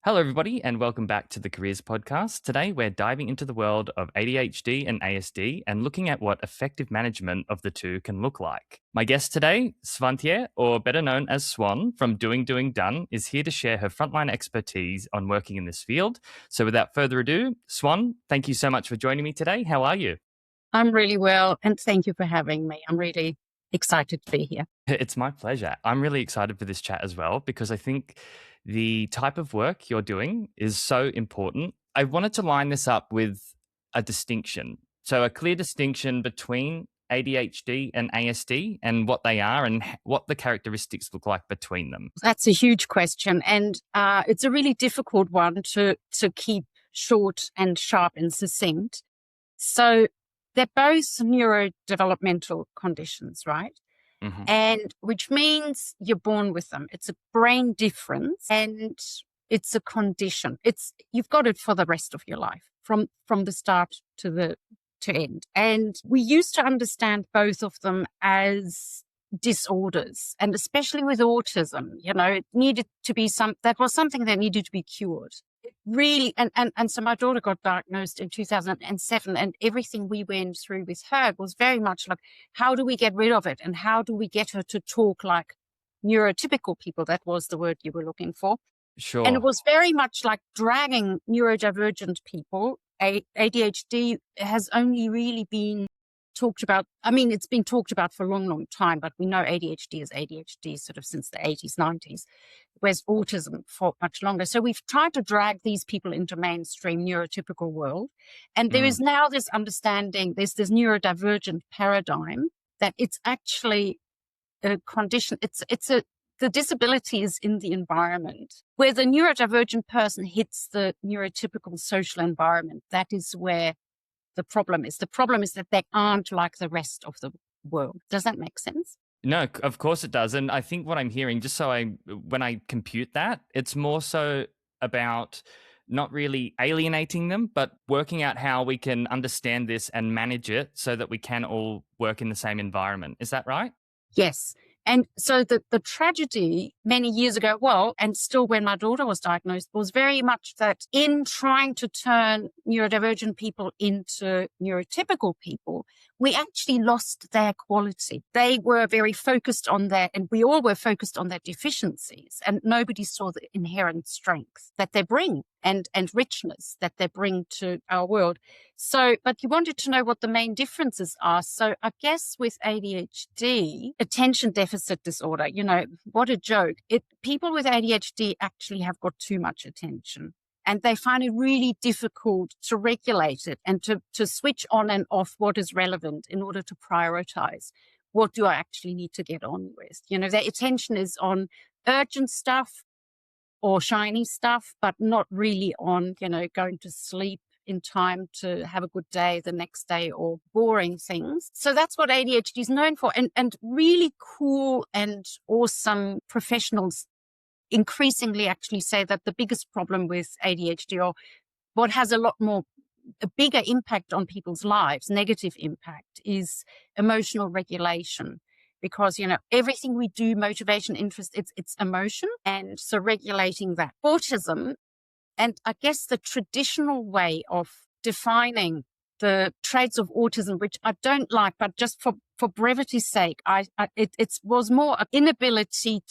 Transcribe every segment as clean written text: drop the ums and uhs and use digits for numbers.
Hello, everybody, and welcome back to the Careers Podcast. Today, we're diving into the world of ADHD and ASD and looking at what effective management of the two can look like. My guest today, Swantje, or better known as Swan from Doing Done, is here to share her frontline expertise on working in this field. So, without further ado, Swan, thank you so much for joining me today. How are you? I'm really well, and thank you for having me. I'm really excited to be here. It's my pleasure. I'm really excited for this chat as well because I think the type of work you're doing is so important. I wanted to line this up with a distinction. So, a clear distinction between ADHD and ASD and what they are and what the characteristics look like between them. That's a huge question, and it's a really difficult one to keep short and sharp and succinct. So they're both neurodevelopmental conditions, right? Mm-hmm. And which means you're born with them. It's a brain difference and it's a condition. You've got it for the rest of your life from the start to end. And we used to understand both of them as disorders, and especially with autism, it needed to be something that needed to be cured. It really, and so my daughter got diagnosed in 2007, and everything we went through with her was very much like, how do we get rid of it? And how do we get her to talk like neurotypical people? That was the word you were looking for. Sure. And it was very much like dragging neurodivergent people. ADHD has only really been talked about. I mean, it's been talked about for a long, long time, but we know ADHD is ADHD sort of since the 80s, 90s, whereas autism for much longer. So we've tried to drag these people into mainstream neurotypical world. And there is now this understanding, there's this neurodivergent paradigm that it's actually a condition. The disability is in the environment. Where the neurodivergent person hits the neurotypical social environment, that is where the problem is. The problem is that they aren't like the rest of the world. Does that make sense? No, of course it does. And I think what I'm hearing, when I compute that, it's more so about not really alienating them, but working out how we can understand this and manage it so that we can all work in the same environment. Is that right? Yes. And so the tragedy many years ago, and still when my daughter was diagnosed, was very much that in trying to turn neurodivergent people into neurotypical people, we actually lost their quality. They were very focused on and we all were focused on their deficiencies, and nobody saw the inherent strength that they bring and richness that they bring to our world. So, but you wanted to know what the main differences are. So I guess with ADHD, attention deficit disorder, what a joke. People with ADHD actually have got too much attention, and they find it really difficult to regulate it and to switch on and off what is relevant in order to prioritize. What do I actually need to get on with? Their attention is on urgent stuff or shiny stuff, but not really on, going to sleep in time to have a good day the next day or boring things. So that's what ADHD is known for. And really cool and awesome professionals increasingly actually say that the biggest problem with ADHD, or what has a bigger impact on people's lives, negative impact, is emotional regulation. Because, everything we do, motivation, interest, it's emotion. And so regulating that. Autism, and I guess the traditional way of defining the traits of autism, which I don't like, but just for brevity's sake, it was more an inability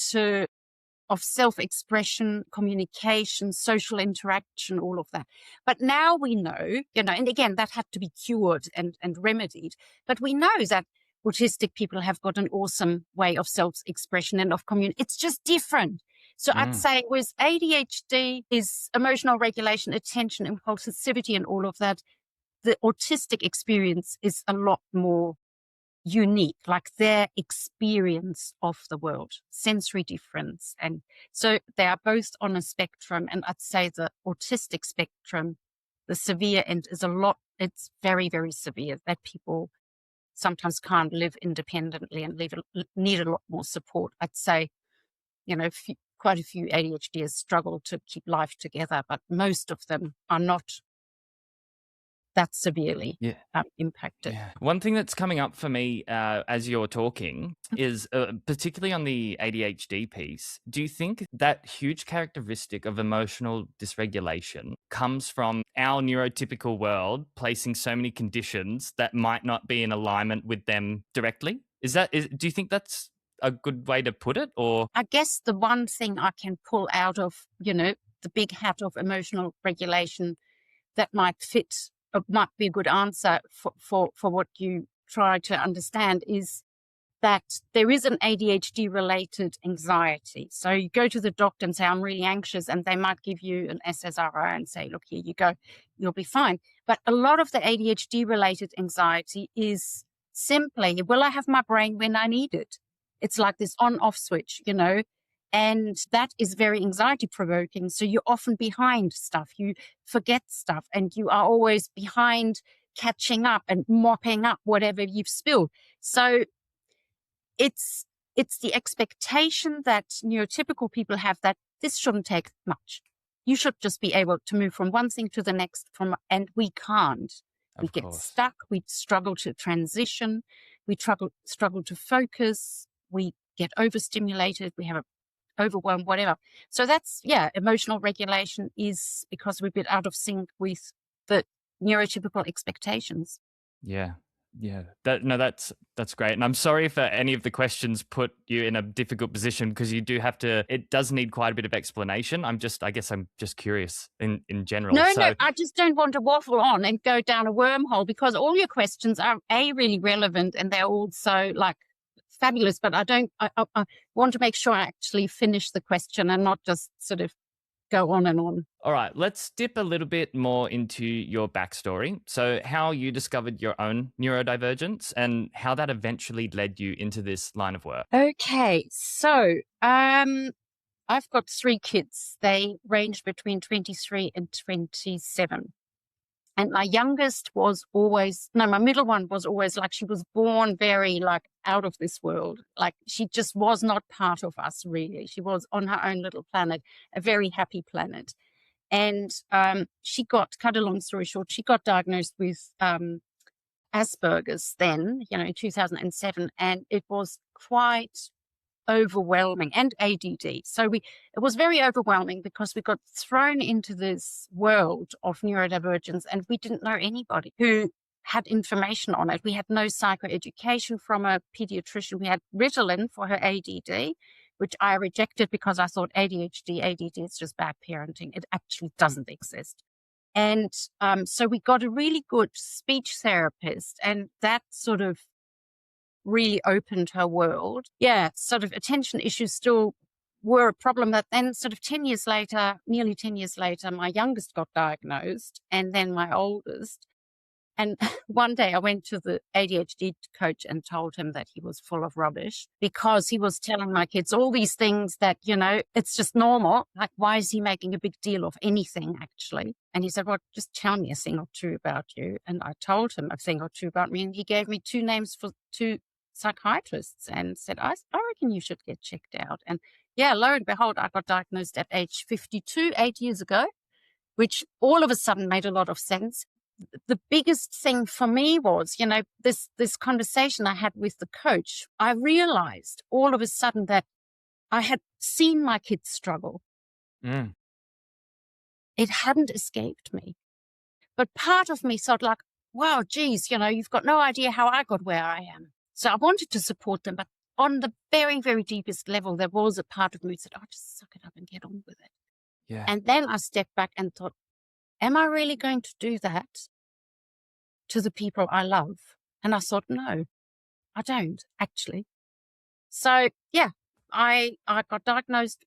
of self-expression, communication, social interaction, all of that. But now we know, and again, that had to be cured and remedied, but we know that autistic people have got an awesome way of self-expression and of communication. It's just different. So I'd say with ADHD is emotional regulation, attention, impulsivity, and all of that, the autistic experience is a lot more unique, like their experience of the world, sensory difference. And so they are both on a spectrum. And I'd say the autistic spectrum, the severe end it's very, very severe, that people sometimes can't live independently and need a lot more support. I'd say, quite a few ADHDers struggle to keep life together, but most of them are not that severely Yeah. impacted. Yeah. One thing that's coming up for me as you're talking is particularly on the ADHD piece. Do you think that huge characteristic of emotional dysregulation comes from our neurotypical world placing so many conditions that might not be in alignment with them directly? Do you think that's a good way to put it? Or I guess the one thing I can pull out of, the big hat of emotional regulation that might fit, might be a good answer for what you try to understand is that there is an ADHD related anxiety. So you go to the doctor and say, I'm really anxious, and they might give you an SSRI and say, look, here you go, you'll be fine. But a lot of the ADHD related anxiety is simply, will I have my brain when I need it? It's like this on off switch, and that is very anxiety provoking. So you're often behind stuff, you forget stuff, and you are always behind catching up and mopping up whatever you've spilled. So it's the expectation that neurotypical people have that this shouldn't take much. You should just be able to move from one thing to the next, and we can't. We get stuck. We struggle to transition. We struggle to focus. We get overstimulated. We have a overwhelm, whatever. So that's, emotional regulation is because we're a bit out of sync with the neurotypical expectations. Yeah. That's great. And I'm sorry if any of the questions put you in a difficult position, because you do have to, it does need quite a bit of explanation. I guess I'm just curious in general. No, I just don't want to waffle on and go down a wormhole, because all your questions are really relevant and they're also like fabulous, but I want to make sure I actually finish the question and not just sort of go on and on. All right, let's dip a little bit more into your backstory. So how you discovered your own neurodivergence and how that eventually led you into this line of work. Okay, so I've got 3 kids. They range between 23 and 27. And my youngest was my middle one was always like, she was born very like out of this world. Like she just was not part of us really. She was on her own little planet, a very happy planet. And she cut a long story short, she got diagnosed with Asperger's then, in 2007. And it was quite overwhelming, and ADD. So it was very overwhelming because we got thrown into this world of neurodivergence and we didn't know anybody who had information on it. We had no psychoeducation from a pediatrician. We had Ritalin for her ADD, which I rejected because I thought ADD is just bad parenting. It actually doesn't exist. And so we got a really good speech therapist, and that sort of really opened her world. Yeah, sort of attention issues still were a problem. But then sort of nearly 10 years later, my youngest got diagnosed and then my oldest. And one day I went to the ADHD coach and told him that he was full of rubbish because he was telling my kids all these things that, it's just normal. Like, why is he making a big deal of anything, actually? And he said, well, just tell me a thing or two about you. And I told him a thing or two about me. And he gave me 2 names for 2 psychiatrists and said, I reckon you should get checked out. And yeah, lo and behold, I got diagnosed at age 52, 8 years ago, which all of a sudden made a lot of sense. The biggest thing for me was, this conversation I had with the coach. I realized all of a sudden that I had seen my kids struggle. Mm. It hadn't escaped me. But part of me thought like, wow, geez, you've got no idea how I got where I am. So I wanted to support them, but on the very, very deepest level, there was a part of me that said, oh, just suck it up and get on with it. Yeah. And then I stepped back and thought, am I really going to do that to the people I love? And I thought, no, I don't actually. So yeah, I got diagnosed.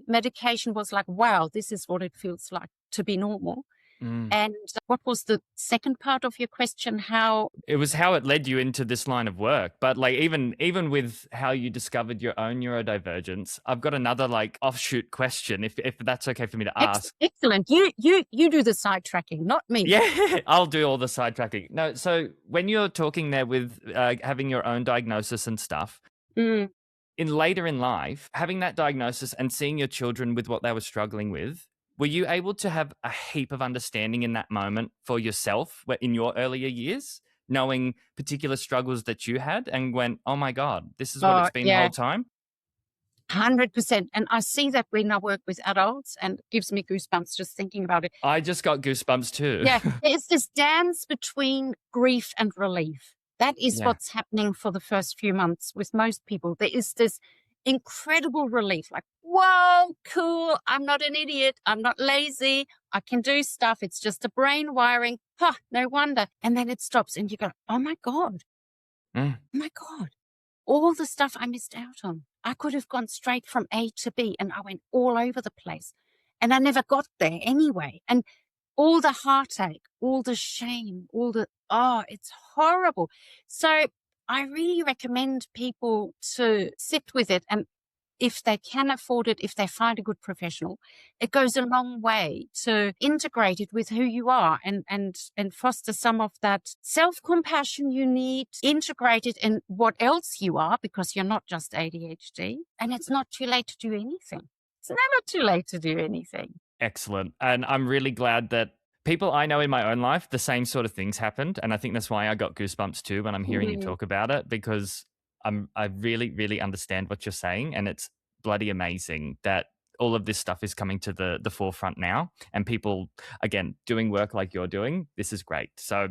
Medication was like, wow, this is what it feels like to be normal. Mm. And what was the second part of your question? How it led you into this line of work. But like even with how you discovered your own neurodivergence, I've got another like offshoot question, if that's okay for me to ask. Excellent. You do the sidetracking, not me. Yeah, I'll do all the sidetracking. No, so when you're talking there with having your own diagnosis and stuff, later in life, having that diagnosis and seeing your children with what they were struggling with, were you able to have a heap of understanding in that moment for yourself in your earlier years, knowing particular struggles that you had and went, oh my God, this is what Oh, it's been the yeah, whole time? 100%. And I see that when I work with adults, and it gives me goosebumps just thinking about it. I just got goosebumps too. Yeah, there's this dance between grief and relief. That is Yeah. what's happening for the first few months with most people. There is this incredible relief, like, whoa, cool. I'm not an idiot. I'm not lazy. I can do stuff. It's just a brain wiring. Huh, no wonder. And then it stops and you go, oh my God, Mm. oh my God, all the stuff I missed out on. I could have gone straight from A to B and I went all over the place. And I never got there anyway. And all the heartache, all the shame, it's horrible. So I really recommend people to sit with it. And if they can afford it, if they find a good professional, it goes a long way to integrate it with who you are and foster some of that self-compassion you need, integrate it in what else you are, because you're not just ADHD. And it's not too late to do anything. It's never too late to do anything. Excellent. And I'm really glad that people I know in my own life, the same sort of things happened. And I think that's why I got goosebumps too when I'm hearing you Mm. talk about it, because I really, really understand what you're saying. And it's bloody amazing that all of this stuff is coming to the forefront now, and people, again, doing work like you're doing. This is great. So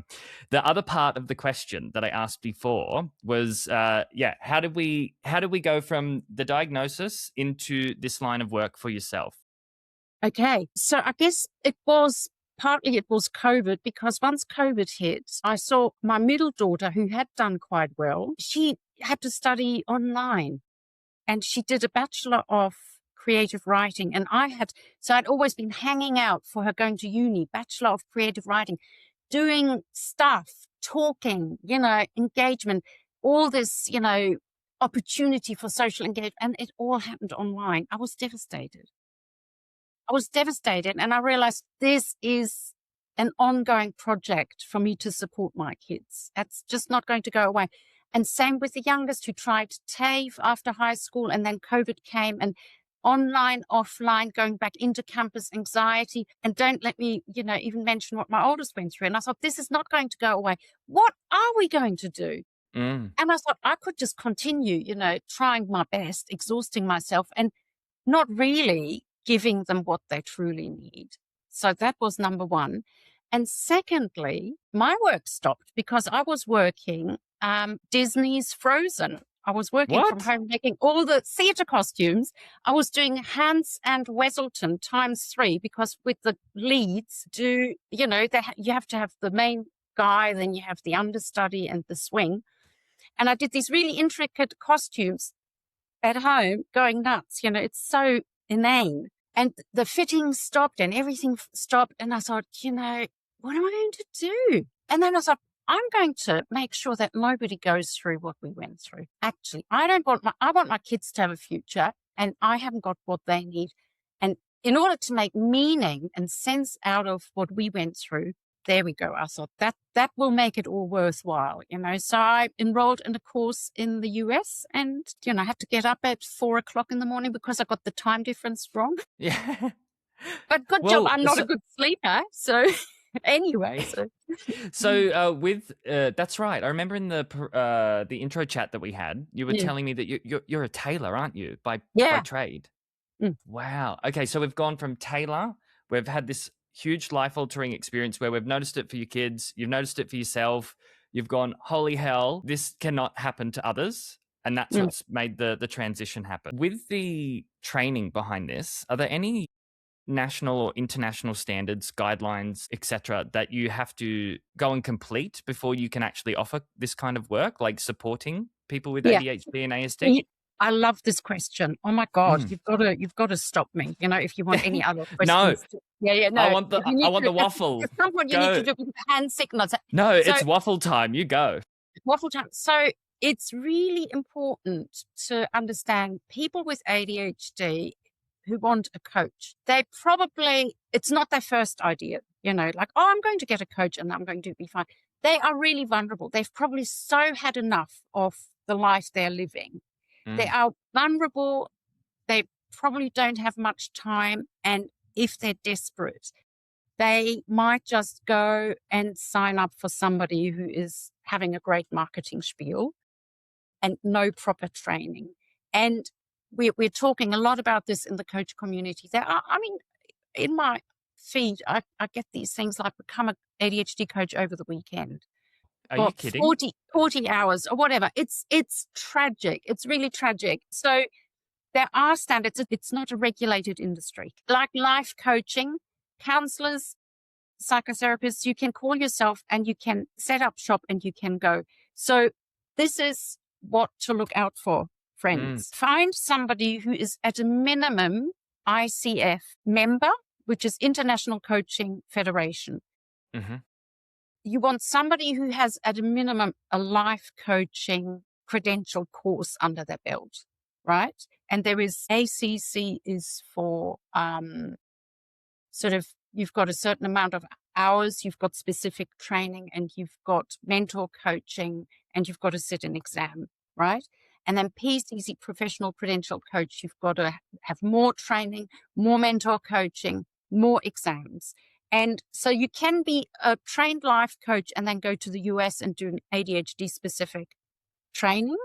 the other part of the question that I asked before was, how did we go from the diagnosis into this line of work for yourself? Okay. So I guess it was COVID, because once COVID hit, I saw my middle daughter, who had done quite well. She had to study online and she did a Bachelor of Creative Writing. And I'd always been hanging out for her going to uni, Bachelor of Creative Writing, doing stuff, talking, engagement, all this, opportunity for social engagement. And it all happened online. I was devastated. And I realized this is an ongoing project for me to support my kids. That's just not going to go away. And same with the youngest, who tried TAFE after high school, and then COVID came, and online, offline, going back into campus anxiety. And don't let me, even mention what my oldest went through. And I thought, this is not going to go away. What are we going to do? Mm. And I thought I could just continue, trying my best, exhausting myself, and not really giving them what they truly need. So that was number one. And secondly, my work stopped because I was working Disney's Frozen. I was working from What? home, making all the theatre costumes. I was doing Hans and Weselton ×3, because with the leads, you have to have the main guy, then you have the understudy and the swing. And I did these really intricate costumes at home, going nuts. It's so inane. And the fitting stopped and everything stopped. And I thought, what am I going to do? And then I thought, I'm going to make sure that nobody goes through what we went through. Actually, I want my kids to have a future, and I haven't got what they need. And in order to make meaning and sense out of what we went through, there we go. I thought that will make it all worthwhile, So I enrolled in a course in the US, and, I had to get up at 4:00 in the morning because I got the time difference wrong. Yeah. But good job, I'm not a good sleeper. So anyway, that's right. I remember in the intro chat that we had, you were telling me that you're a tailor, aren't you, by trade? Mm. Wow. Okay, so we've gone from tailor. We've had this huge life-altering experience where we've noticed it for your kids. You've noticed it for yourself. You've gone, holy hell, this cannot happen to others. And that's what's made the transition happen. With the training behind this, are there any national or international standards, guidelines, etc., that you have to go and complete before you can actually offer this kind of work, like supporting people with ADHD and ASD? I love this question. Oh my God, you've got to stop me. If you want any other No. questions. No. I want the waffle. At some point you need to do hand signals. No, it's waffle time. You go. Waffle time. So it's really important to understand people with ADHD who want a coach. It's not their first idea, like, oh, I'm going to get a coach and I'm going to be fine. They are really vulnerable. They've probably so had enough of the life they're living. They are vulnerable. They probably don't have much time, and if they're desperate, they might just go and sign up for somebody who is having a great marketing spiel and no proper training. And we're talking a lot about this in the coach community. In my feed, I get these things like become an ADHD coach over the weekend. Are you Got kidding? 40 hours or whatever. It's tragic. It's really tragic. So there are standards. It's not a regulated industry. Like life coaching, counselors, psychotherapists, you can call yourself and you can set up shop and you can go. So this is what to look out for, friends. Find somebody who is at a minimum ICF member, which is International Coaching Federation. Mm-hmm. You want somebody who has at a minimum a life coaching credential course under their belt, right? And there is ACC is for sort of, you've got a certain amount of hours, you've got specific training, and you've got mentor coaching, and you've got to sit an exam, right? And then PCC, professional credential coach, you've got to have more training, more mentor coaching, more exams. And so you can be a trained life coach and then go to the US and do an ADHD specific training.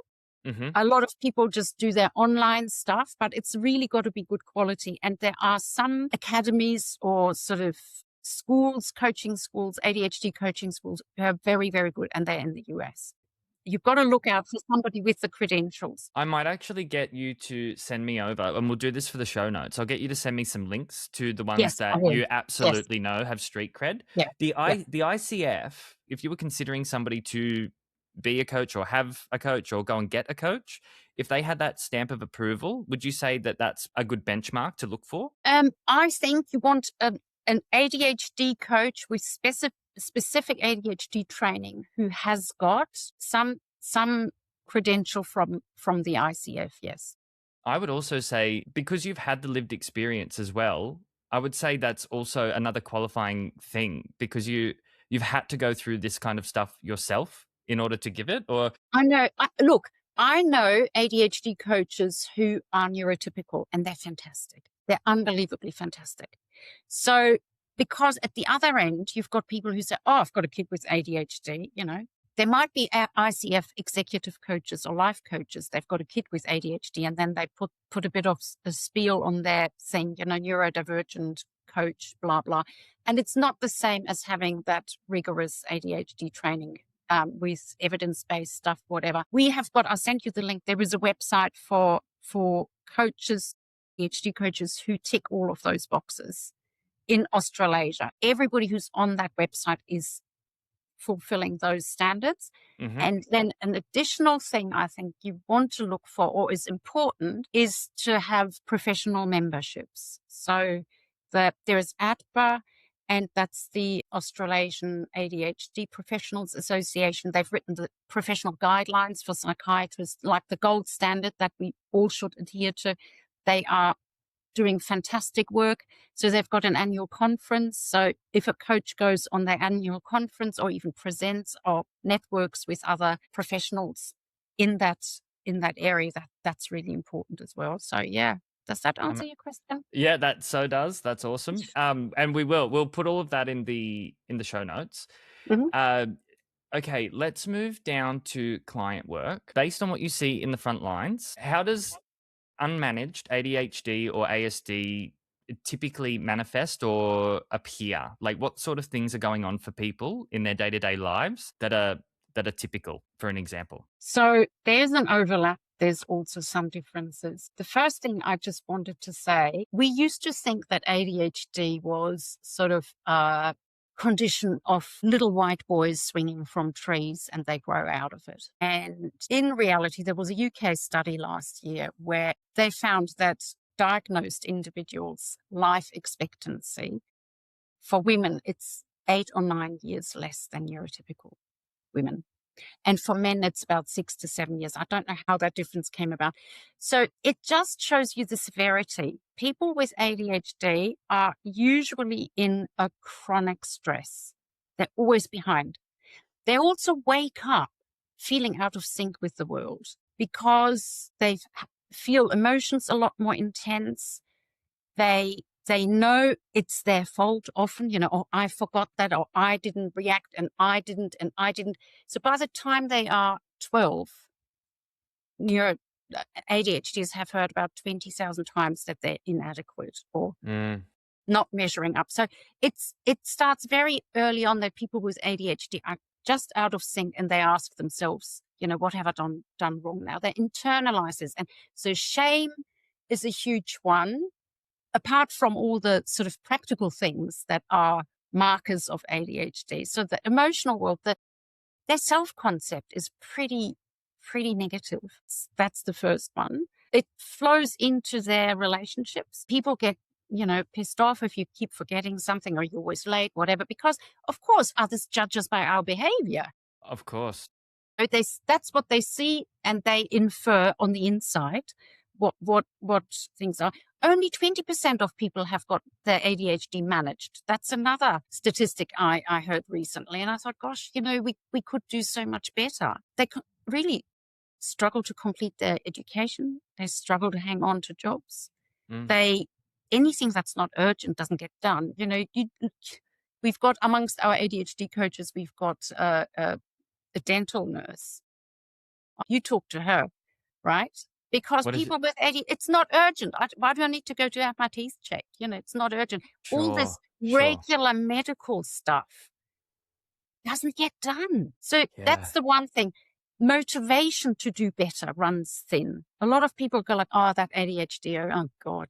Mm-hmm. A lot of people just do their online stuff, but it's really got to be good quality. And there are some academies or sort of schools, coaching schools, ADHD coaching schools who are very, very good, and they're in the US. You've got to look out for somebody with the credentials. I might actually get you to send me over, and we'll do this for the show notes. I'll get you to send me some links to the ones Yes, I that will. you absolutely know have street cred. Yeah. The ICF, if you were considering somebody to be a coach or have a coach or go and get a coach, if they had that stamp of approval, would you say that that's a good benchmark to look for? I think you want an ADHD coach with specific ADHD training who has got some credential from the ICF. Yes. I would also say, because you've had the lived experience as well, I would say that's also another qualifying thing, because you've had to go through this kind of stuff yourself in order to give it. Or I know. I know ADHD coaches who are neurotypical, and they're fantastic. They're unbelievably fantastic. So, because at the other end, you've got people who say, "Oh, I've got a kid with ADHD," There might be ICF executive coaches or life coaches. They've got a kid with ADHD, and then they put a bit of a spiel on their thing, neurodivergent coach, blah, blah. And it's not the same as having that rigorous ADHD training with evidence-based stuff, whatever. I'll send you the link. There is a website for coaches, ADHD coaches who tick all of those boxes in Australasia. Everybody who's on that website is fulfilling those standards. Mhm. And then an additional thing I think you want to look for, or is important, is to have professional memberships. So there is ADPA, and that's the Australasian ADHD Professionals Association. They've written the professional guidelines for psychiatrists, like the gold standard that we all should adhere to. They are doing fantastic work. So they've got an annual conference. So if a coach goes on their annual conference or even presents or networks with other professionals in that area, that's really important as well. So yeah, does that answer your question? Yeah, that so does. That's awesome. And we'll put all of that in the show notes. Mm-hmm. Okay, let's move down to client work. Based on what you see in the front lines, how does unmanaged ADHD or ASD typically manifest or appear? Like, what sort of things are going on for people in their day-to-day lives that are typical, for an example? So there's an overlap. There's also some differences. The first thing I just wanted to say, we used to think that ADHD was sort of a condition of little white boys swinging from trees and they grow out of it. And in reality, there was a UK study last year where they found that diagnosed individuals' life expectancy for women, it's 8 or 9 years less than neurotypical women. And for men, it's about 6 to 7 years. I don't know how that difference came about. So it just shows you the severity. People with ADHD are usually in a chronic stress. They're always behind. They also wake up feeling out of sync with the world because they feel emotions a lot more intense. They They know it's their fault often, or I forgot that, or I didn't react, and I didn't, and I didn't. So by the time they are 12, neuro ADHDs have heard about 20,000 times that they're inadequate or not measuring up. So it starts very early on that people with ADHD are just out of sync, and they ask themselves, what have I done wrong now? They internalize this. And so shame is a huge one, apart from all the sort of practical things that are markers of ADHD. So the emotional world, their self-concept is pretty negative. That's the first one. It flows into their relationships. People get, pissed off if you keep forgetting something or you're always late, whatever, because of course others judge us by our behavior. Of course. So that's what they see, and they infer on the inside what things are. Only 20% of people have got their ADHD managed. That's another statistic I heard recently. And I thought, gosh, we could do so much better. They really struggle to complete their education. They struggle to hang on to jobs. Anything that's not urgent doesn't get done. We've got, amongst our ADHD coaches, we've got a dental nurse. You talk to her, right? Because people with ADHD, it's not urgent. Why do I need to go to have my teeth checked? It's not urgent. All this regular medical stuff doesn't get done. So that's the one thing. Motivation to do better runs thin. A lot of people go like, oh, that ADHD, oh God,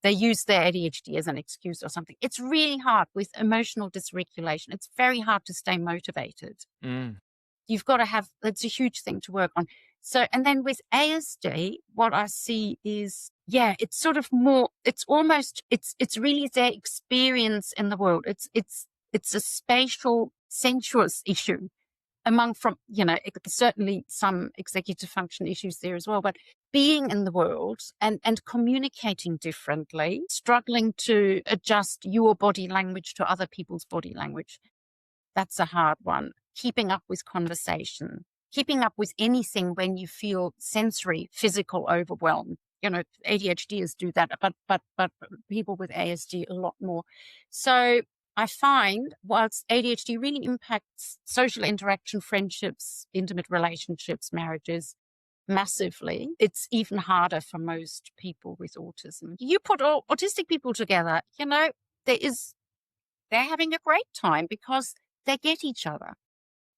they use their ADHD as an excuse or something. It's really hard with emotional dysregulation. It's very hard to stay motivated. You've got to have, it's a huge thing to work on. So, and then with ASD, what I see is, it's sort of more, it's really their experience in the world. It's a spatial, sensuous issue certainly some executive function issues there as well, but being in the world and communicating differently, struggling to adjust your body language to other people's body language. That's a hard one. Keeping up with conversation, keeping up with anything when you feel sensory, physical overwhelm. ADHDers do that, but people with ASD a lot more. So I find whilst ADHD really impacts social interaction, friendships, intimate relationships, marriages massively, it's even harder for most people with autism. You put all autistic people together, they're having a great time because they get each other.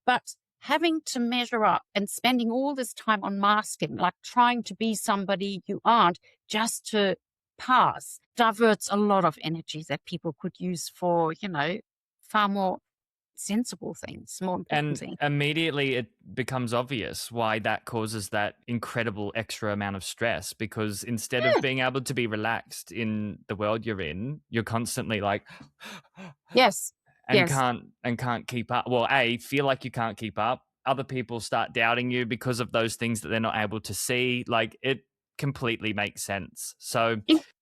But having to measure up and spending all this time on masking, like trying to be somebody you aren't just to pass, diverts a lot of energy that people could use for, far more sensible things, more important things. And immediately it becomes obvious why that causes that incredible extra amount of stress, because instead of being able to be relaxed in the world you're in, you're constantly like, yes. And can't keep up. Well, feel like you can't keep up. Other people start doubting you because of those things that they're not able to see. Like, it completely makes sense. So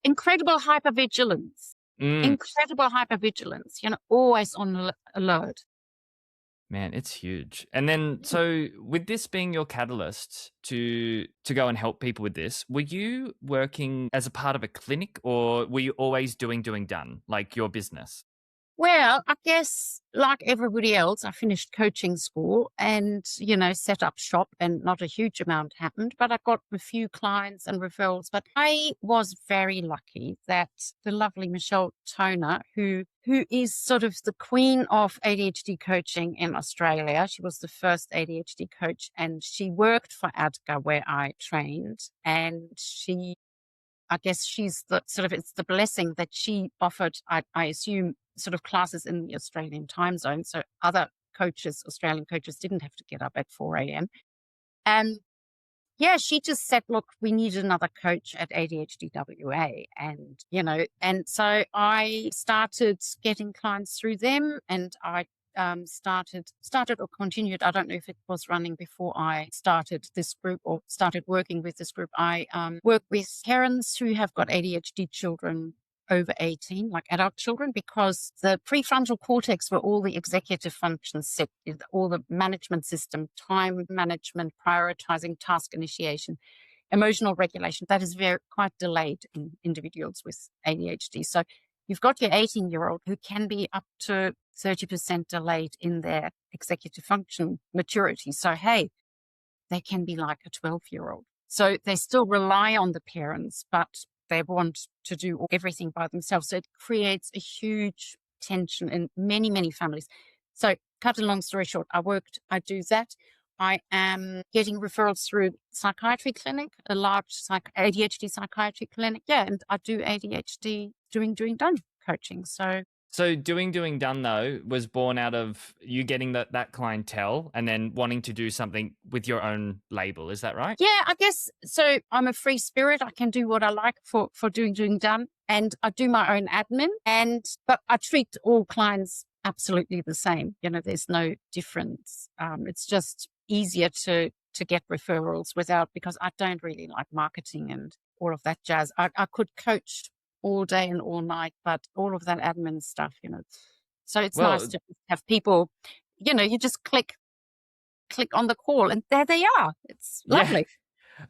incredible hypervigilance. Incredible hypervigilance. Always on alert. Man, it's huge. And then, so with this being your catalyst to go and help people with this, were you working as a part of a clinic, or were you always doing done, like your business? Well, I guess like everybody else, I finished coaching school and, set up shop, and not a huge amount happened, but I got a few clients and referrals. But I was very lucky that the lovely Michelle Toner, who is sort of the queen of ADHD coaching in Australia. She was the first ADHD coach, and she worked for ADGA where I trained. And I guess she's it's the blessing that she offered, I assume, sort of classes in the Australian time zone. So other Australian coaches didn't have to get up at 4 a.m. And she just said, look, we need another coach at ADHD WA. And so I started getting clients through them, and I started or continued. I don't know if it was running before I started this group or started working with this group. I work with parents who have got ADHD children over 18, like adult children, because the prefrontal cortex, where all the executive functions sit, all the management system, time management, prioritizing, task initiation, emotional regulation, that is quite delayed in individuals with ADHD. So you've got your 18-year-old who can be up to 30% delayed in their executive function maturity. So, hey, they can be like a 12-year-old. So they still rely on the parents, but they want to do everything by themselves. So it creates a huge tension in many, many families. So cut a long story short, I do that. I am getting referrals through psychiatry clinic, a large ADHD psychiatry clinic. Yeah, and I do ADHD doing done coaching. So doing done though was born out of you getting that clientele and then wanting to do something with your own label. Is that right? Yeah, I guess so. I'm a free spirit. I can do what I like for doing done, and I do my own admin. But I treat all clients absolutely the same. There's no difference. It's just easier to get referrals because I don't really like marketing and all of that jazz. I could coach all day and all night, but all of that admin stuff, So it's nice to have people. You just click on the call and there they are. It's lovely.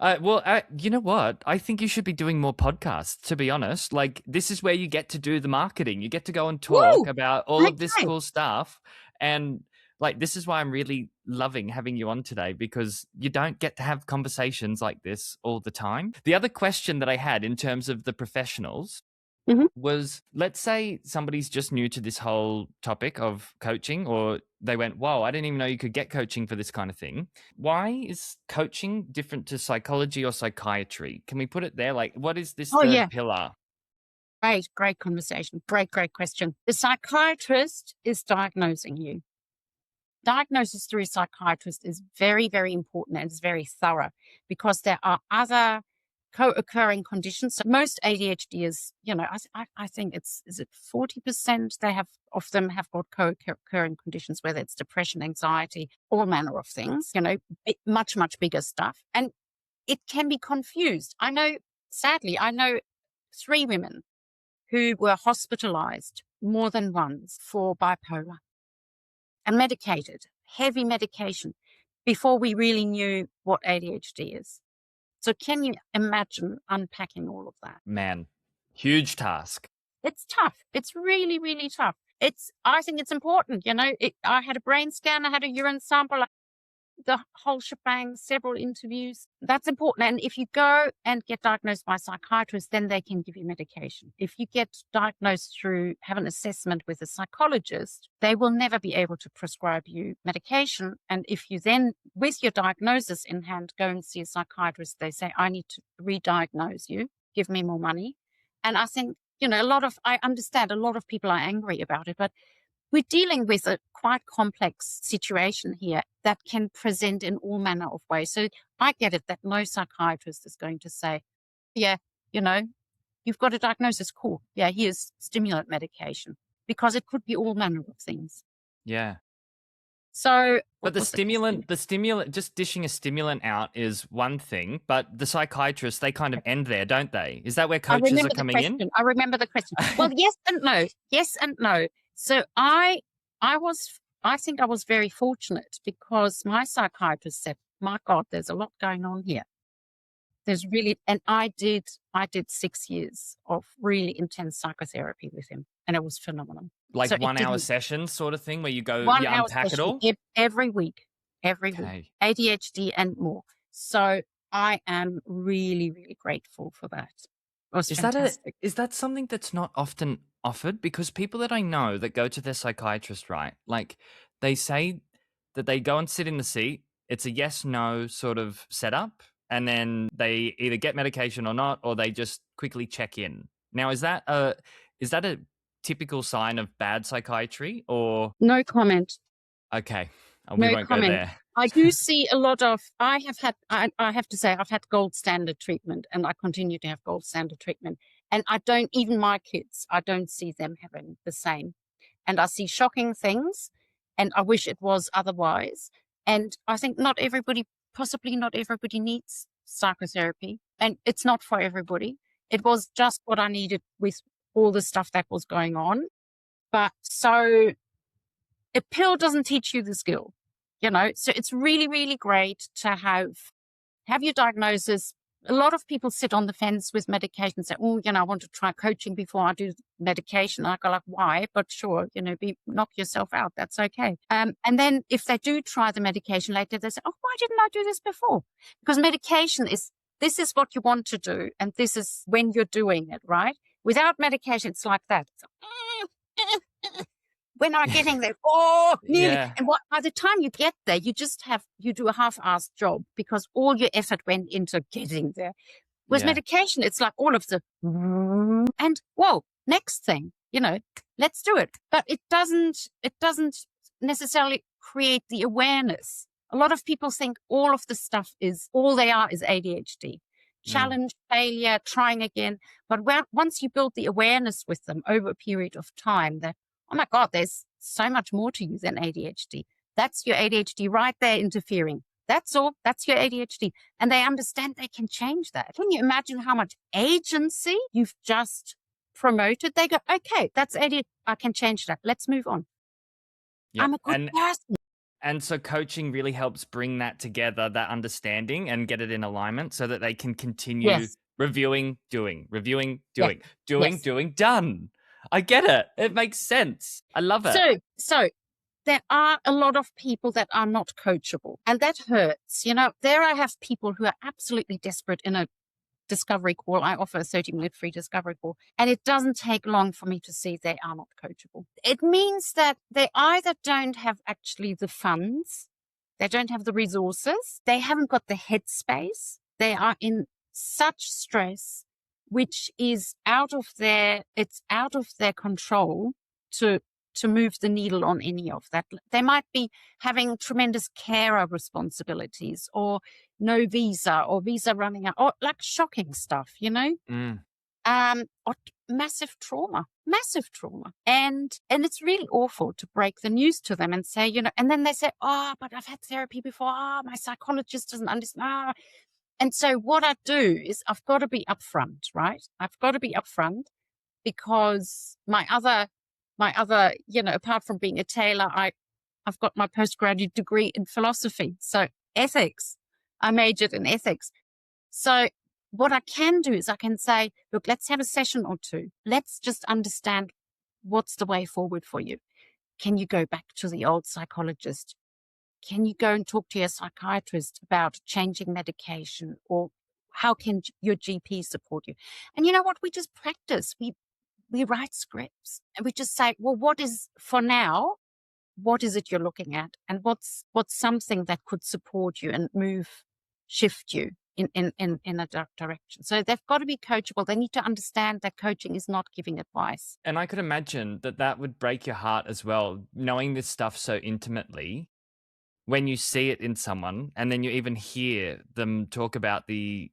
You know what? I think you should be doing more podcasts, to be honest. Like, this is where you get to do the marketing. You get to go and talk about all of this cool stuff. And like, this is why I'm really loving having you on today, because you don't get to have conversations like this all the time. The other question that I had in terms of the professionals was, let's say somebody's just new to this whole topic of coaching, or they went, whoa, I didn't even know you could get coaching for this kind of thing. Why is coaching different to psychology or psychiatry? Can we put it there? Like, what is this third pillar? Great conversation. Great question. The psychiatrist is diagnosing you. Diagnosis through a psychiatrist is very, very important and it's very thorough because there are other co-occurring conditions. So most ADHD is, I think is it 40% of them have got co-occurring conditions, whether it's depression, anxiety, all manner of things, much, much bigger stuff. And it can be confused. Sadly, I know 3 women who were hospitalized more than once for bipolar and medicated, heavy medication, before we really knew what ADHD is. So can you imagine unpacking all of that? Man, huge task. It's tough. It's really, really tough. I think it's important. I had a brain scan, I had a urine sample, the whole shebang, several interviews. That's important. And if you go and get diagnosed by a psychiatrist, then they can give you medication. If you get diagnosed have an assessment with a psychologist, they will never be able to prescribe you medication. And if you then, with your diagnosis in hand, go and see a psychiatrist, they say, I need to re-diagnose you, give me more money. And I think, I understand a lot of people are angry about it, but we're dealing with a quite complex situation here that can present in all manner of ways. So I get it that no psychiatrist is going to say, yeah, you've got a diagnosis, cool. Yeah, here's stimulant medication, because it could be all manner of things. Yeah. So, but the stimulant, just dishing a stimulant out is one thing, but the psychiatrists, they kind of end there, don't they? Is that where coaches are coming in? I remember the question. Well, yes and no. Yes and no. So I think I was very fortunate because my psychiatrist said, my God, there's a lot going on here. There's really, and I did 6 years of really intense psychotherapy with him, and it was phenomenal. Like so 1 hour session sort of thing where you go, you unpack it all? Every week, ADHD and more. So I am really, really grateful for that. It was fantastic. Is that something that's not often offered? Because people that I know that go to their psychiatrist, right, like they say that they go and sit in the seat, it's a yes no sort of setup, and then they either get medication or not, or they just quickly check in. Now, is that a typical sign of bad psychiatry, or no comment? Okay, we won't go there. I do see a lot of. I have to say, I've had gold standard treatment, and I continue to have gold standard treatment. And even my kids, I don't see them having the same. And I see shocking things, and I wish it was otherwise. And I think possibly not everybody needs psychotherapy, and it's not for everybody. It was just what I needed with all the stuff that was going on. But so a pill doesn't teach you the skill, so it's really, really great to have your diagnosis, a lot of people sit on the fence with medication and say, oh, I want to try coaching before I do medication. I go like, why? But sure, knock yourself out. That's okay. And then if they do try the medication later, they say, oh, why didn't I do this before? Because medication this is what you want to do. And this is when you're doing it, right? Without medication, it's like that. When I'm getting there, nearly. Yeah. And by the time you get there, you do a half-assed job because all your effort went into getting there. With medication, it's like all of the, and whoa, next thing, let's do it. But it doesn't necessarily create the awareness. A lot of people think all of the stuff all they are is ADHD. Challenge, failure, trying again. But once you build the awareness with them over a period of time, that, oh my God, there's so much more to you than ADHD. That's your ADHD right there interfering. That's all. That's your ADHD. And they understand they can change that. Can you imagine how much agency you've just promoted? They go, okay, that's ADHD. I can change that. Let's move on. Yep. I'm a good person. And so coaching really helps bring that together, that understanding, and get it in alignment so that they can continue reviewing, doing, done. I get it. It makes sense. I love it. So there are a lot of people that are not coachable, and that hurts. There I have people who are absolutely desperate in a discovery call. I offer a 30-minute free discovery call, and it doesn't take long for me to see they are not coachable. It means that they either don't have actually the funds, they don't have the resources, they haven't got the headspace, they are in such stress, which is out of their control to move the needle on any of that. They might be having tremendous carer responsibilities or no visa or visa running out, or like shocking stuff, or massive trauma. And it's really awful to break the news to them and say, and then they say, oh, but I've had therapy before. Oh, my psychologist doesn't understand. And so what I do is I've got to be upfront, right? I've got to be upfront because my other, apart from being a tailor, I've got my postgraduate degree in philosophy. So ethics, I majored in ethics. So what I can do is I can say, look, let's have a session or two. Let's just understand what's the way forward for you. Can you go back to the old psychologist? Can you go and talk to your psychiatrist about changing medication, or how can your GP support you? And you know what? We just practice. We write scripts and we just say, well, what is for now? What is it you're looking at? And what's something that could support you and shift you in a direction? So they've got to be coachable. They need to understand that coaching is not giving advice. And I could imagine that would break your heart as well, knowing this stuff so intimately. When you see it in someone and then you even hear them talk about the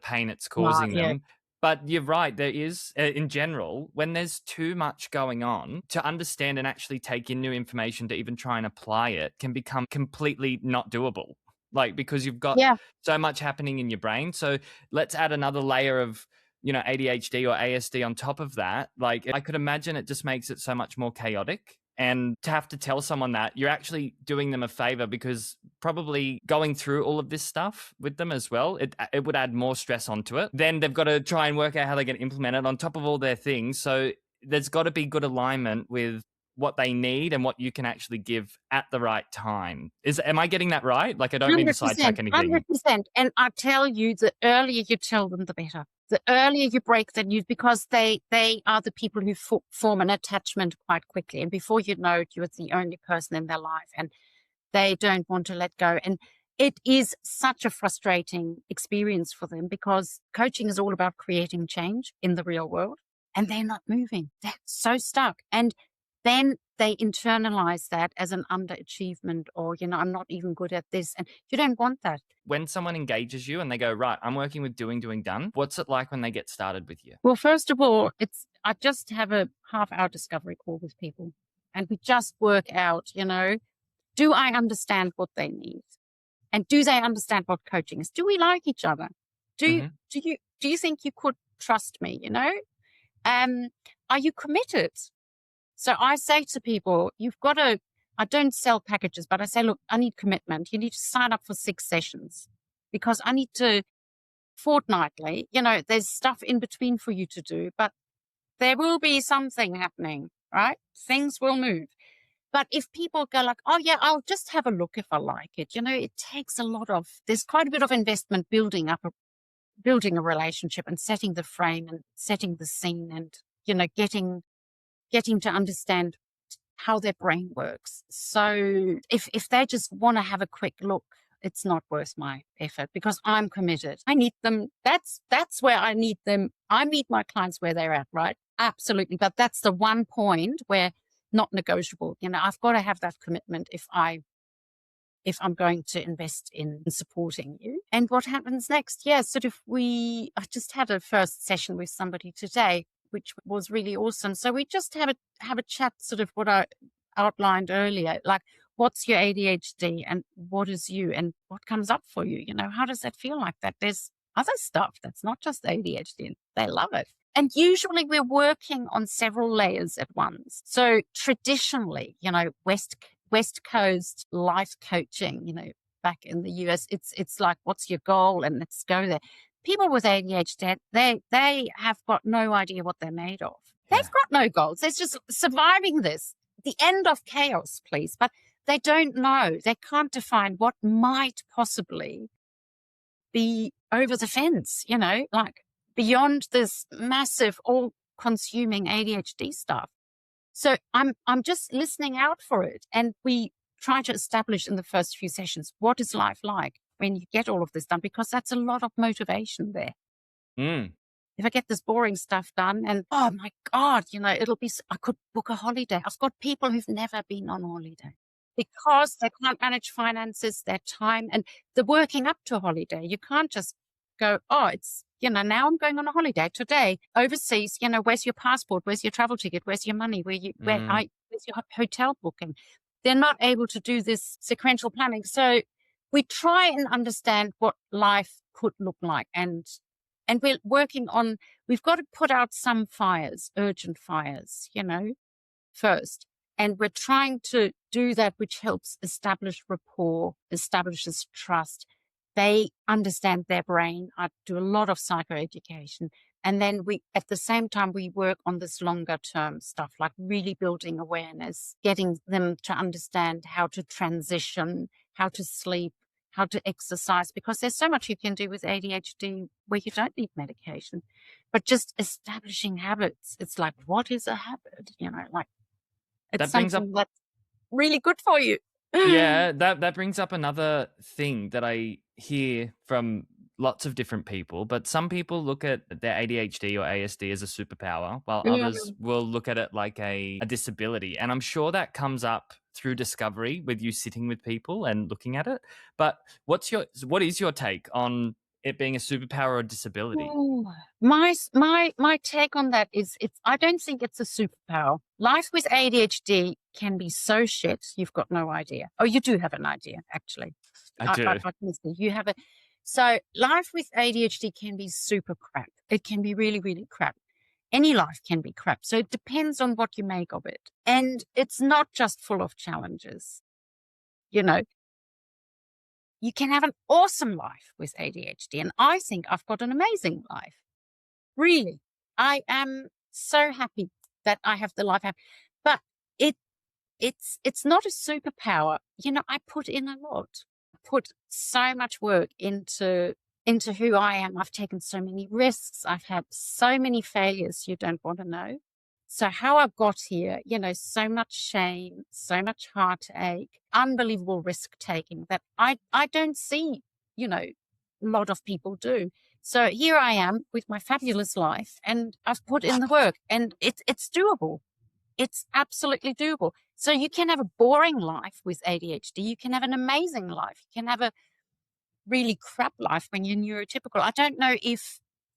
pain it's causing them. But you're right, there is, in general, when there's too much going on, to understand and actually take in new information to even try and apply it can become completely not doable. Because you've got so much happening in your brain. So let's add another layer of, ADHD or ASD on top of that. I could imagine it just makes it so much more chaotic. And to have to tell someone that, you're actually doing them a favor, because probably going through all of this stuff with them as well, it would add more stress onto it. Then they've got to try and work out how they're going to implement it on top of all their things. So there's got to be good alignment with what they need and what you can actually give at the right time. Am I getting that right? I don't mean to sidetrack anything. 100%. And I tell you, the earlier you tell them, the better. The earlier you break the news, because they are the people who form an attachment quite quickly. And before you know it, you're the only person in their life and they don't want to let go. And it is such a frustrating experience for them, because coaching is all about creating change in the real world, and they're not moving. They're so stuck. And then they internalize that as an underachievement, or, I'm not even good at this. And you don't want that. When someone engages you and they go, right, I'm working with doing, done, what's it like when they get started with you? Well, first of all, I just have a half-hour discovery call with people, and we just work out, do I understand what they need? And do they understand what coaching is? Do we like each other? Do you think you could trust me? Are you committed? So I say to people, I don't sell packages, but I say, look, I need commitment. You need to sign up for 6 sessions, because I need to fortnightly. There's stuff in between for you to do, but there will be something happening, right? Things will move. But if people go like, oh yeah, I'll just have a look if I like it, it takes there's quite a bit of investment building a relationship and setting the frame and setting the scene and, getting to understand how their brain works. So if they just want to have a quick look, it's not worth my effort because I'm committed. I need them. That's where I need them. I meet my clients where they're at, right? Absolutely. But that's the one point where not negotiable. I've got to have that commitment if I'm going to invest in supporting you. And what happens next? Yeah, I just had a first session with somebody today, which was really awesome. So we just have a chat, sort of what I outlined earlier, like what's your ADHD and what is you and what comes up for you? How does that feel like that? There's other stuff that's not just ADHD and they love it. And usually we're working on several layers at once. So traditionally, West Coast life coaching, back in the US, it's like, what's your goal? And let's go there. People with ADHD, they have got no idea what they're made of. Yeah. They've got no goals. It's just surviving this, the end of chaos, please. But they don't know. They can't define what might possibly be over the fence, like beyond this massive, all-consuming ADHD stuff. So I'm just listening out for it. And we try to establish in the first few sessions, what is life like when you get all of this done? Because that's a lot of motivation there. If I get this boring stuff done and, oh my God, I could book a holiday. I've got people who've never been on holiday because they can't manage finances, their time, and the working up to a holiday. You can't just go, oh, it's, now I'm going on a holiday today overseas. Where's your passport? Where's your travel ticket? Where's your money? Where's your hotel booking? They're not able to do this sequential planning. So we try and understand what life could look like. And we're working on, we've got to put out some fires, urgent fires, first. And we're trying to do that, which helps establish rapport, establishes trust. They understand their brain. I do a lot of psychoeducation. And then at the same time, we work on this longer term stuff, like really building awareness, getting them to understand how to transition, how to sleep, how to exercise, because there's so much you can do with ADHD where you don't need medication, but just establishing habits. It's like, what is a habit? It's something that's really good for you. Yeah, that brings up another thing that I hear from lots of different people, but some people look at their ADHD or ASD as a superpower, while others will look at it like a disability. And I'm sure that comes up through discovery with you sitting with people and looking at it. But what is your take on it being a superpower or disability? My take on that is I don't think it's a superpower. Life with ADHD can be so shit, you've got no idea. Oh, you do have an idea, actually. I do. I can see you have it. So life with ADHD can be super crap. It can be really, really crap. Any life can be crap. So it depends on what you make of it. And it's not just full of challenges. You can have an awesome life with ADHD. And I think I've got an amazing life. Really. I am so happy that I have the life I have. But it's not a superpower. I put in a lot. I put so much work into who I am. I've taken so many risks. I've had so many failures you don't want to know. So how I got here, so much shame, so much heartache, unbelievable risk taking that I don't see, a lot of people do. So here I am with my fabulous life and I've put in the work and it's doable. It's absolutely doable. So you can have a boring life with ADHD. You can have an amazing life. You can have a really crap life when you're neurotypical.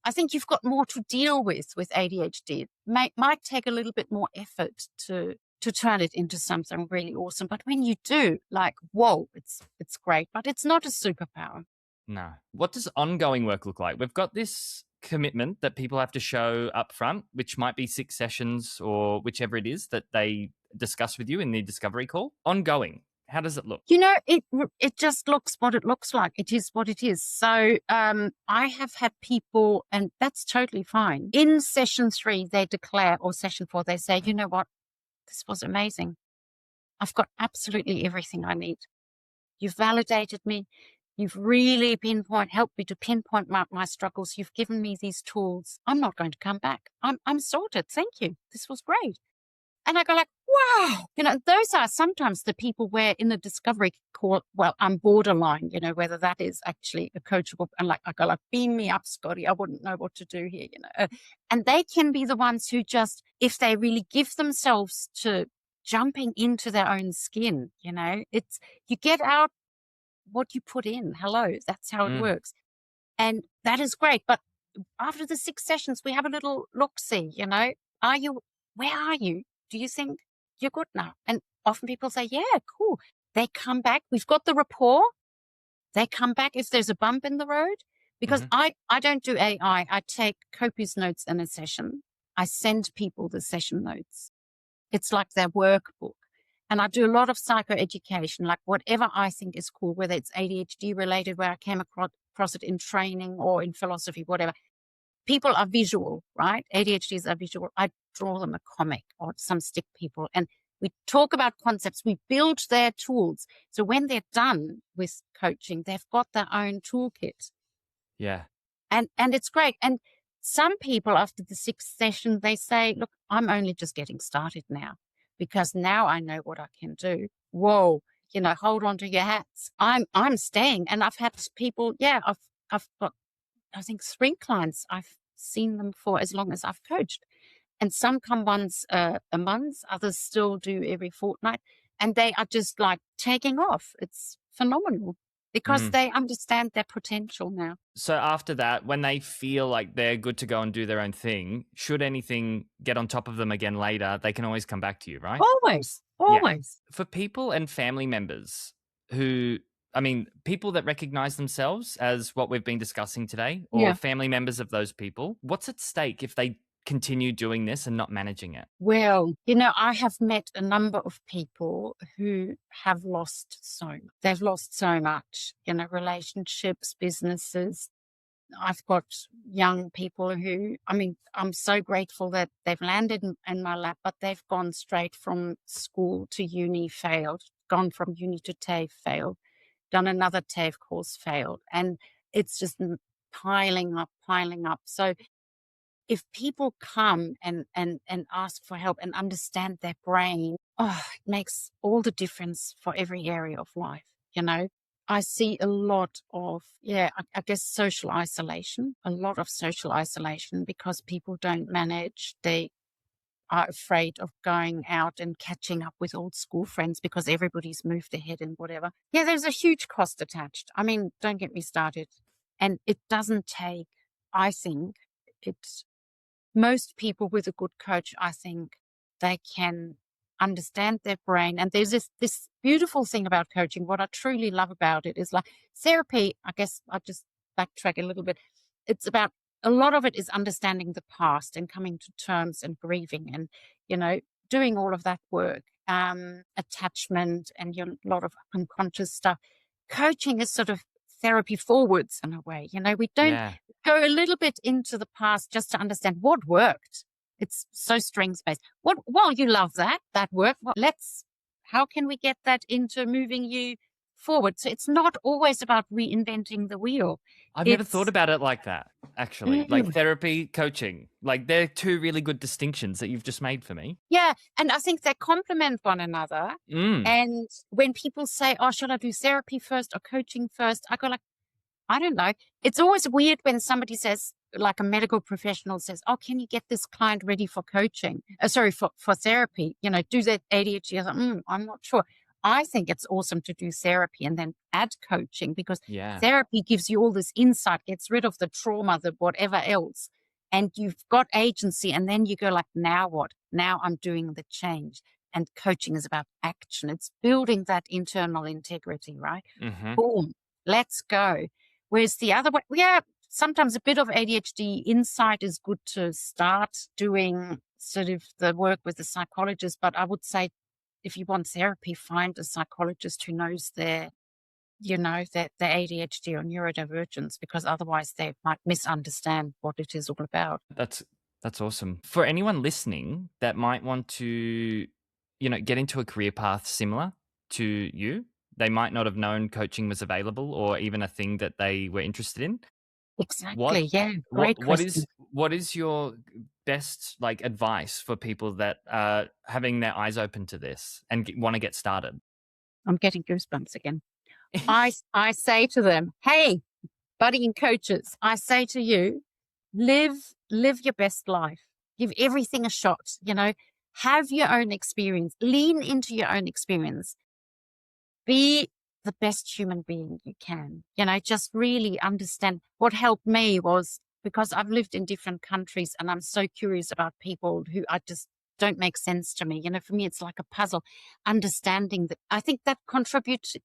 I think you've got more to deal with ADHD. It might take a little bit more effort to turn it into something really awesome. But when you do, whoa, it's great. But it's not a superpower. No. What does ongoing work look like? We've got this commitment that people have to show up front, which might be 6 sessions or whichever it is that they discuss with you in the discovery call. Ongoing. How does it look? It just looks what it looks like. It is what it is. So I have had people, and that's totally fine. In session 3, they declare, or session 4, they say, you know what, this was amazing. I've got absolutely everything I need. You've validated me. You've really helped me to pinpoint my struggles. You've given me these tools. I'm not going to come back. I'm sorted. Thank you. This was great. And I go like, wow, those are sometimes the people where in the discovery call, well, I'm borderline, whether that is actually a coachable. And like, I go like, beam me up, Scotty. I wouldn't know what to do here, and they can be the ones who just, if they really give themselves to jumping into their own skin, it's, you get out what you put in. Hello, that's how it works. And that is great. But after the 6 sessions, we have a little look-see, where are you? Do you think you're good now? And often people say, yeah, cool. They come back. We've got the rapport. They come back if there's a bump in the road. Because I don't do AI. I take copious notes in a session. I send people the session notes. It's like their workbook. And I do a lot of psychoeducation, like whatever I think is cool, whether it's ADHD related, where I came across it in training or in philosophy, whatever. People are visual, right? ADHDs are visual. I draw them a comic or some stick people, and we talk about concepts. We build their tools. So when they're done with coaching, they've got their own toolkit. Yeah. And it's great. And some people after the 6th session, they say, look, I'm only just getting started now because now I know what I can do. Whoa, hold on to your hats. I'm staying. And I've had people, I've got, I think 3 clients. I've seen them for as long as I've coached. And some come once a month, others still do every fortnight. And they are just like taking off. It's phenomenal because they understand their potential now. So after that, when they feel like they're good to go and do their own thing, should anything get on top of them again later, they can always come back to you, right? Always. Yeah. For people and family members people that recognize themselves as what we've been discussing today, or family members of those people, what's at stake if they continue doing this and not managing it? Well, I have met a number of people who have lost so much. They've lost so much, relationships, businesses. I've got young people who, I'm so grateful that they've landed in my lap, but they've gone straight from school to uni, failed, gone from uni to TAFE, failed, done another TAFE course, failed. And it's just piling up. So if people come and ask for help and understand their brain, it makes all the difference for every area of life, I see a lot of, I guess, social isolation, a lot of social isolation because people don't manage. They are afraid of going out and catching up with old school friends because everybody's moved ahead and whatever. Yeah, there's a huge cost attached. Don't get me started. And it doesn't take, I think, most people with a good coach, I think they can understand their brain. And there's this beautiful thing about coaching. What I truly love about it is like therapy. I guess I just backtrack a little bit. It's about, a lot of it is understanding the past and coming to terms and grieving and, doing all of that work, attachment and a lot of unconscious stuff. Coaching is sort of therapy forwards in a way. We don't go a little bit into the past just to understand what worked. It's so strengths based. Well, you love that work. Well, how can we get that into moving you forward? So it's not always about reinventing the wheel. I've never thought about it like that, actually. Like therapy, coaching, like they're 2 really good distinctions that you've just made for me. Yeah. And I think they complement one another. And when people say, oh, should I do therapy first or coaching first? I go like, I don't know. It's always weird when somebody says, like a medical professional says, oh, can you get this client ready for coaching? For therapy, do that ADHD. I'm not sure. I think it's awesome to do therapy and then add coaching because therapy gives you all this insight, gets rid of the trauma, the whatever else. And you've got agency. And then you go like, now what? Now I'm doing the change. And coaching is about action. It's building that internal integrity, right? Boom, let's go. Whereas the other way, sometimes a bit of ADHD insight is good to start doing sort of the work with the psychologist. But I would say if you want therapy, find a psychologist who knows their ADHD or neurodivergence, because otherwise they might misunderstand what it is all about. That's awesome. For anyone listening that might want to, get into a career path similar to you, they might not have known coaching was available or even a thing that they were interested in. What Exactly. Yeah. what Great what question. is what is your best advice for people that are having their eyes open to this and want to get started? I'm getting goosebumps again. I say to them, hey, budding coaches, I say to you, live your best life. Give everything a shot, have your own experience, lean into your own experience, be the best human being you can, just really understand. What helped me was, because I've lived in different countries and I'm so curious about people who I just don't make sense to me. For me, it's like a puzzle. Understanding that, I think that contributed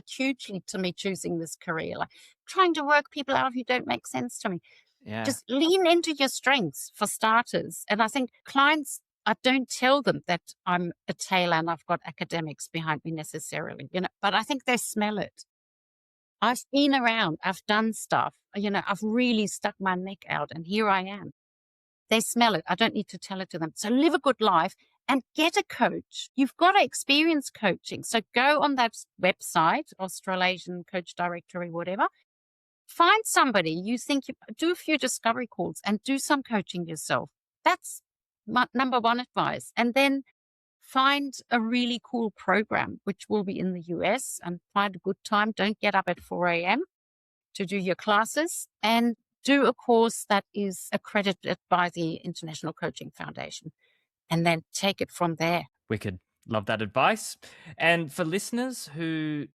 hugely to me choosing this career, like trying to work people out who don't make sense to me. Yeah. Just lean into your strengths for starters. And I think clients, I don't tell them that I'm a tailor and I've got academics behind me necessarily, but I think they smell it. I've been around, I've done stuff, I've really stuck my neck out and here I am. They smell it. I don't need to tell it to them. So live a good life and get a coach. You've got to experience coaching. So go on that website, Australasian Coach Directory, whatever. Find somebody you think, do a few discovery calls and do some coaching yourself. That's my number one advice. And then find a really cool program, which will be in the US, and find a good time. Don't get up at 4 a.m. to do your classes, and do a course that is accredited by the International Coaching Foundation, and then take it from there. Wicked. Love that advice. And for listeners who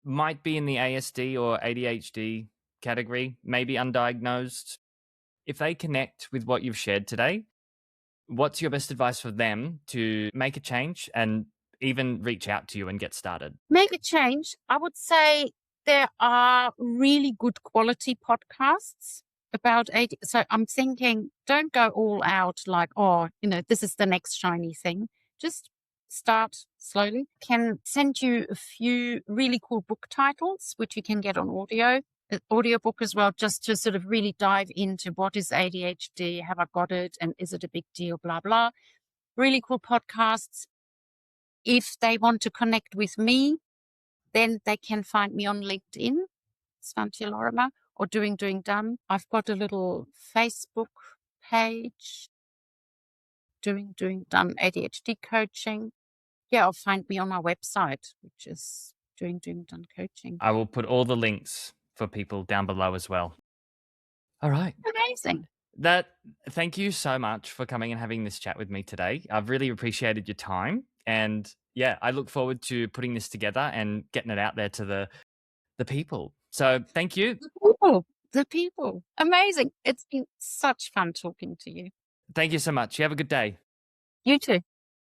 might be in the ASD or ADHD category, maybe undiagnosed, if they connect with what you've shared today, what's your best advice for them to make a change and even reach out to you and get started? Make a change. I would say there are really good quality podcasts about AD. So I'm thinking, don't go all out like, oh, this is the next shiny thing. Just start slowly. Can send you a few really cool book titles, which you can get on audiobook as well, just to sort of really dive into what is ADHD, have I got it, and is it a big deal, blah, blah. Really cool podcasts. If they want to connect with me, then they can find me on LinkedIn, Swantje Lorrimer, or Doing Done. I've got a little Facebook page, Doing Done ADHD coaching. Yeah, or find me on my website, which is Doing Done coaching. I will put all the links for people down below as well. All right. Amazing. Thank you so much for coming and having this chat with me today. I've really appreciated your time. And yeah, I look forward to putting this together and getting it out there to the people. So thank you. The people. Amazing. It's been such fun talking to you. Thank you so much. You have a good day. You too.